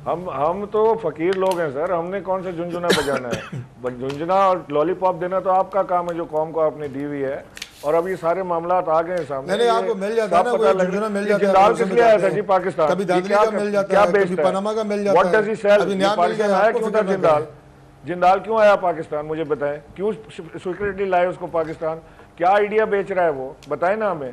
ہم تو فقیر لوگ ہیں سر، ہم نے کون سا جھنجھنا بجانا ہے؟ جھنجھنا اور لالی پاپ دینا تو آپ کا کام ہے جو قوم کو آپ نے دی ہوئی ہے. اور اب یہ سارے معاملات آ گئے ہیں سامنے. نہیں، آپ کو مل جاتا ہے نا کوئی جھنجھنا مل جاتا ہے. جندال کس لیے آیا تھا جی پاکستان؟ کبھی دھاندلی کا مل جاتا ہے، کبھی پاناما کا مل جاتا ہے. What does he sell? Pakistan آیا کیوں تھا جندال کیوں آیا پاکستان؟ مجھے بتائیں کیوں سیکریٹلی لائے اس کو پاکستان؟ کیا آئیڈیا بیچ رہا ہے وہ؟ بتائیں نا ہمیں.